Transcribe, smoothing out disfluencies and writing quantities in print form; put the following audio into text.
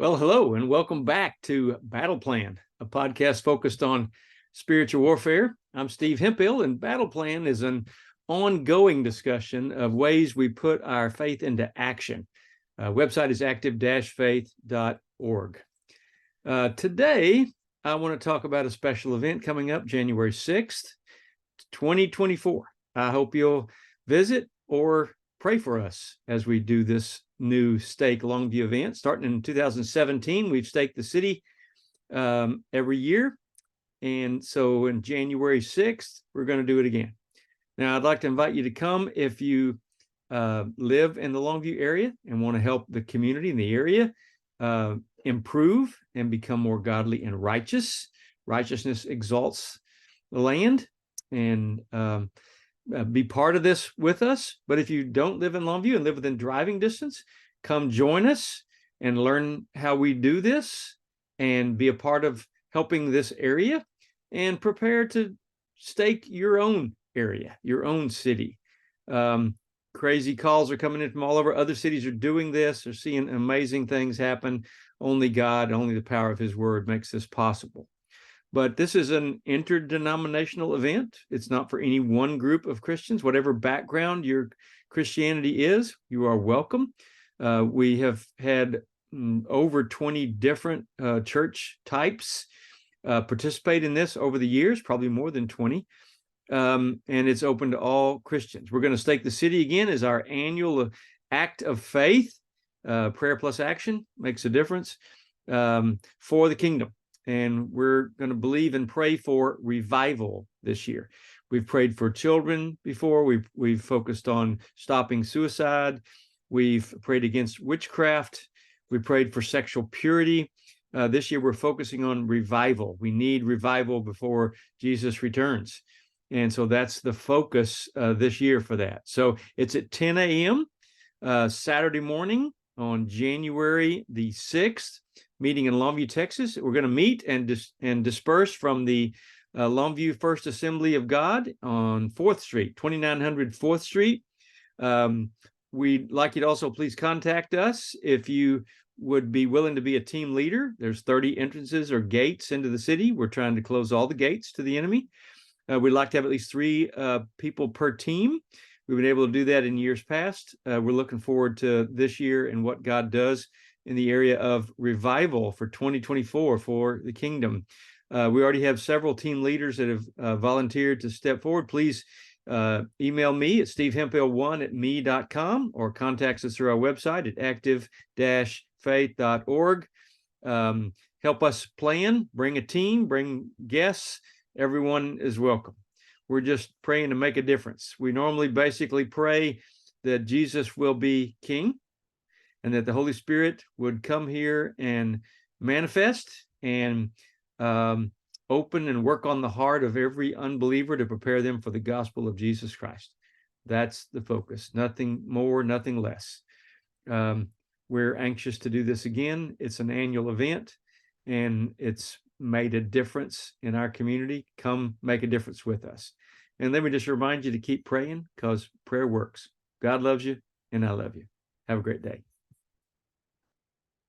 Well, hello, and welcome back to Battle Plan, a podcast focused on spiritual warfare. I'm Steve Hemphill, and Battle Plan is an ongoing discussion of ways we put our faith into action. Website is active-faith.org. Today, I want to talk about a special event coming up January 6th, 2024. I hope you'll visit or pray for us as we do this new Stake Longview event. Starting in 2017, we've staked the city every year. And so in January 6th, we're going to do it again. Now, I'd like to invite you to come if you live in the Longview area and want to help the community in the area improve and become more godly and righteous. Righteousness exalts the land, and be part of this with us. But if you don't live in Longview and live within driving distance, come join us and learn how we do this and be a part of helping this area, and prepare to stake your own area, your own city. Crazy calls are coming in from all over. Other cities are doing this. They're seeing amazing things happen. Only God, only the power of his word makes this possible. But this is an interdenominational event. It's not for any one group of Christians. Whatever background your Christianity is, you are welcome. We have had over 20 different church types participate in this over the years, probably more than 20. And it's open to all Christians. We're going to stake the city again as our annual act of faith. Prayer plus action makes a difference for the kingdom. And we're going to believe and pray for revival this year. We've prayed for children before. We've focused on stopping suicide. We've prayed against witchcraft. We prayed for sexual purity. This year, we're focusing on revival. We need revival before Jesus returns. And so that's the focus this year for that. So it's at 10 a.m. Saturday morning on January the 6th. Meeting in Longview, Texas. We're going to meet and disperse from the Longview First Assembly of God on 4th Street, 2900 4th Street. We'd like you to also please contact us if you would be willing to be a team leader. There's 30 entrances or gates into the city. We're trying to close all the gates to the enemy. We'd like to have at least 3 people per team. We've been able to do that in years past. We're looking forward to this year and what God does in the area of revival for 2024 for the kingdom. We already have several team leaders that have volunteered to step forward. Please email me at stevehemphill1@me.com or contact us through our website at active-faith.org. Help us plan, bring a team, bring guests. Everyone is welcome. We're just praying to make a difference. We normally basically pray that Jesus will be king, and that the Holy Spirit would come here and manifest and open and work on the heart of every unbeliever to prepare them for the gospel of Jesus Christ. That's the focus. Nothing more, nothing less. We're anxious to do this again. It's an annual event, and it's made a difference in our community. Come make a difference with us. And let me just remind you to keep praying, because prayer works. God loves you, and I love you. Have a great day.